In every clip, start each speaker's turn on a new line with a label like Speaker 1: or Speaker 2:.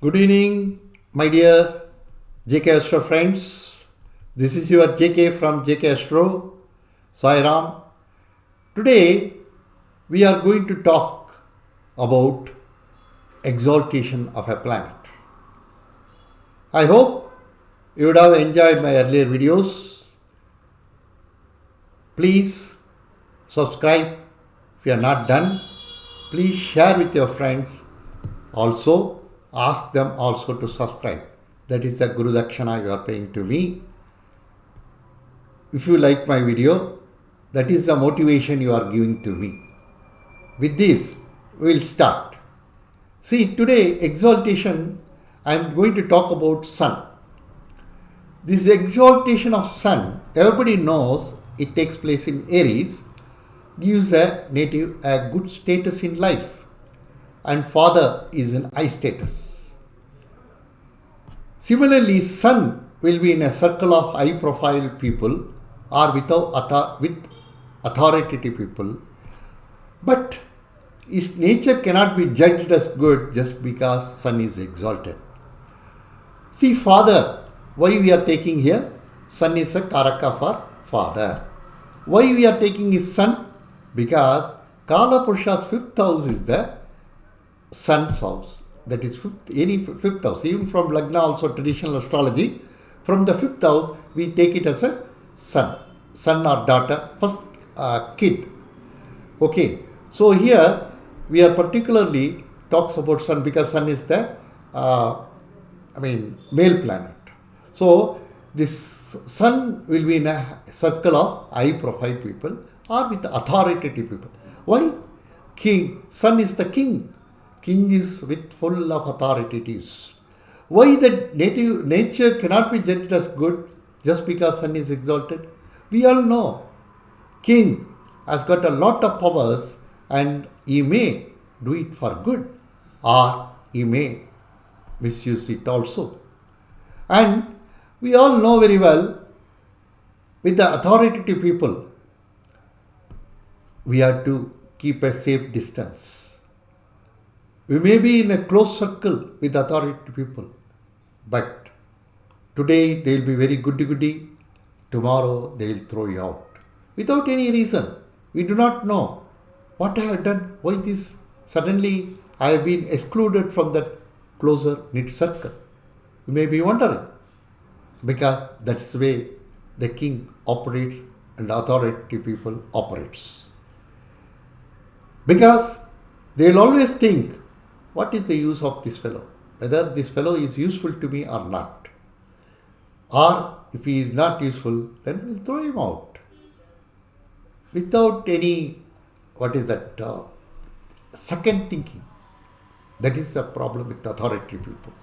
Speaker 1: Good evening, my dear JK Astro friends. This is your JK from JK Astro, Sai Ram. Today, we are going to talk about exaltation of a planet. I hope you would have enjoyed my earlier videos. Please subscribe if you are not done. Please share with your friends. Also, ask them also to subscribe. That is the Guru Dakshana you are paying to me. If you like my video, that is the motivation you are giving to me. With this, we will start. See, today, exaltation, I am going to talk about sun. This exaltation of sun, everybody knows it takes place in Aries, gives a native a good status in life, and father is in high status. Similarly, sun will be in a circle of high profile people or with authoritative people, but his nature cannot be judged as good just because sun is exalted. See, father, why we are taking here? Sun is a karaka for father. Why we are taking his sun? Because Kala Purusha's fifth house is the sun's house. That is fifth house. Even from Lagna, also traditional astrology, from the fifth house, we take it as a son or daughter, first kid. Okay. So here we are particularly talks about sun because sun is the male planet. So this sun will be in a circle of high profile people or with authoritative people. Why? King. Sun is the king. King is with full of authorities. Why the nature cannot be judged as good just because sun is exalted? We all know king has got a lot of powers and he may do it for good or he may misuse it also. And we all know very well with the authoritative people, we have to keep a safe distance. We may be in a close circle with authoritative people, but today they will be very goody-goody, tomorrow they will throw you out. Without any reason. We do not know what I have done, why this. Suddenly I have been excluded from that closer knit circle. You may be wondering, because that's the way the king operates and authoritative people operates. Because they will always think, what is the use of this fellow? Whether this fellow is useful to me or not. Or if he is not useful, then we'll throw him out. Without any, second thinking. That is the problem with authoritative people.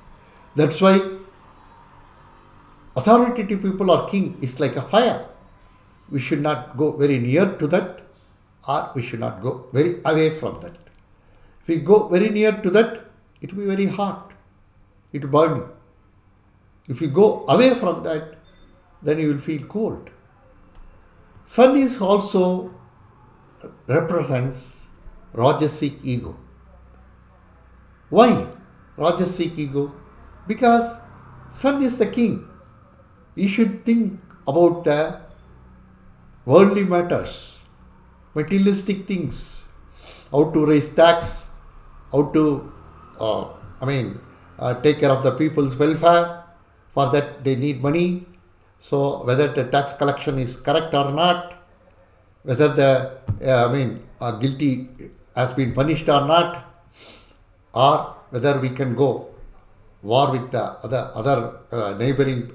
Speaker 1: That's why authoritative people or king is like a fire. We should not go very near to that, or we should not go very away from that. If we go very near to that, it will be very hot. It will burn you. If you go away from that, then you will feel cold. Sun is also represents Rajasic ego. Why Rajasic ego? Because sun is the king. He should think about the worldly matters, materialistic things, how to raise tax, how to take care of the people's welfare. For that they need money. So whether the tax collection is correct or not, whether the guilty has been punished or not, or whether we can go war with the other neighboring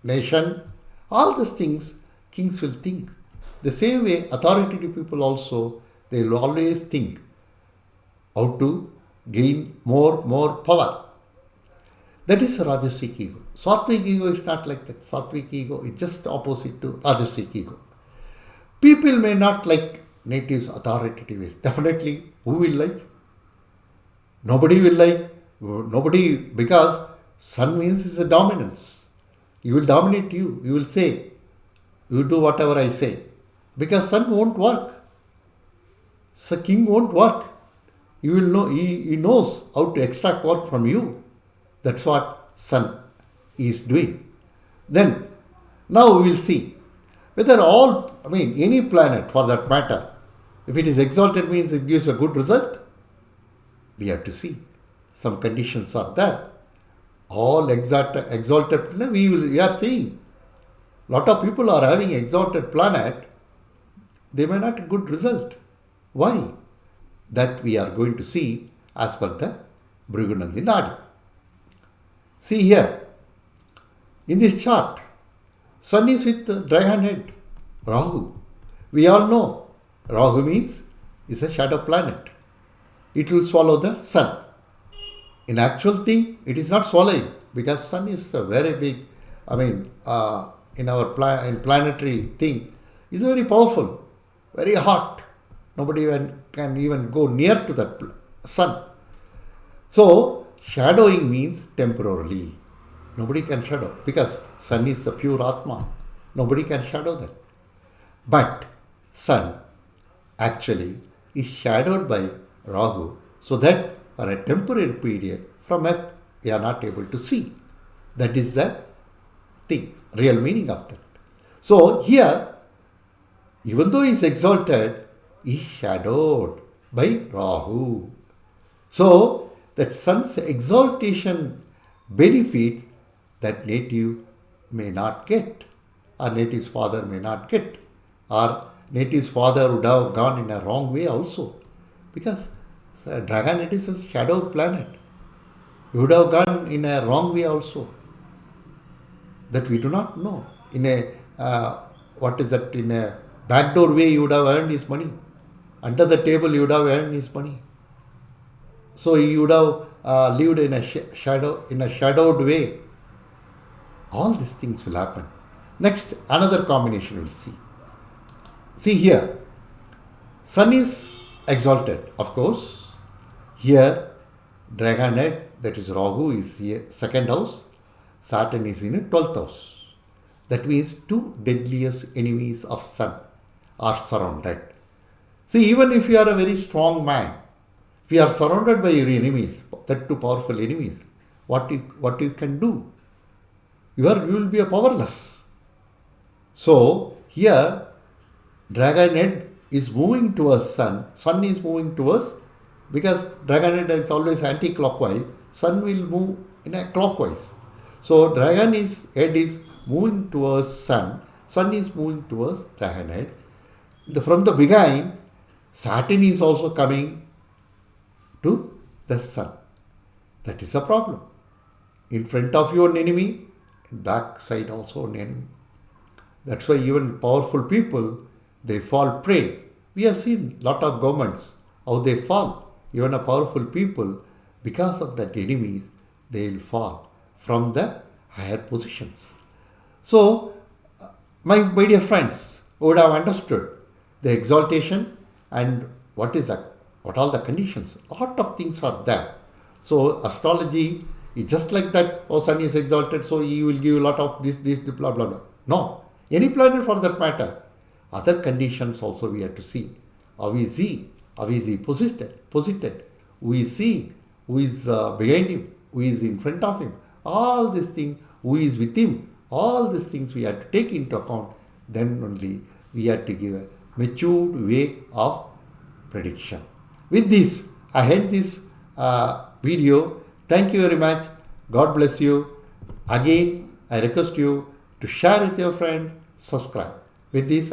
Speaker 1: nation, all these things kings will think. The same way authoritative people also, they will always think how to gain more power. That is Rajasic ego. Sattvic ego is not like that. Sattvic ego is just opposite to Rajasic ego. People may not like natives authoritative ways. Definitely, who will like? Nobody will like. Nobody, because sun means is a dominance. He will dominate you. You will say, you do whatever I say. Because sun won't work. So king won't work. You will know, he knows how to extract work from you. That's what sun is doing. Then, now we will see whether any planet for that matter, if it is exalted means it gives a good result. We have to see. Some conditions are there. All exalted planet, we are seeing. Lot of people are having exalted planet, they may not get good result. Why? That we are going to see as per the Bhrigunandi Nadi. See here, in this chart, Sun is with the dragon head, Rahu. We all know Rahu means is a shadow planet. It will swallow the Sun. In actual thing, it is not swallowing because Sun is a very big, in our planetary thing, is very powerful, very hot. Nobody can even go near to that Sun. So, shadowing means temporarily. Nobody can shadow because Sun is the pure Atma. Nobody can shadow that. But Sun actually is shadowed by Rahu so that for a temporary period from Earth we are not able to see. That is the thing, real meaning of that. So here, even though he is exalted, he is shadowed by Rahu. So that Sun's exaltation benefit that native may not get, or native's father may not get, or native's father would have gone in a wrong way also, because Dragonet is a shadow planet. He would have gone in a wrong way also, that we do not know. In a in a backdoor way he would have earned his money. Under the table he would have earned his money. So he would have lived in a shadowed way. All these things will happen. Next, another combination we'll see. See here, Sun is exalted, of course. Here, Dragonet, that is Rahu, is here, second house. Saturn is in a 12th house. That means two deadliest enemies of Sun are surrounded. See, even if you are a very strong man, if you are surrounded by your enemies, that two powerful enemies, what you can do? You will be a powerless. So here, Dragonet is moving towards Sun. Sun is moving towards, because Dragonet is always anti-clockwise. Sun will move in a clockwise. So Dragonet's head is moving towards Sun. Sun is moving towards Dragonet. From the beginning, Saturn is also coming to the Sun. That is a problem. In front of you an enemy, in back side also an enemy. That's why even powerful people, they fall prey. We have seen lot of governments, how they fall. Even a powerful people, because of that enemies, they will fall from the higher positions. So, my dear friends, would have understood the exaltation and what all the conditions. A lot of things are there. So, astrology is just like that. Oh, Sun is exalted, so he will give a lot of this, blah, blah, blah. No. Any planet for that matter. Other conditions also we have to see. How is he posited? Who is he? Who is behind him? Who is in front of him? All these things, who is with him? All these things we have to take into account. Then only we have to give a matured way of prediction. With this, I end this video. Thank you very much. God bless you. Again, I request you to share with your friend, subscribe. With this,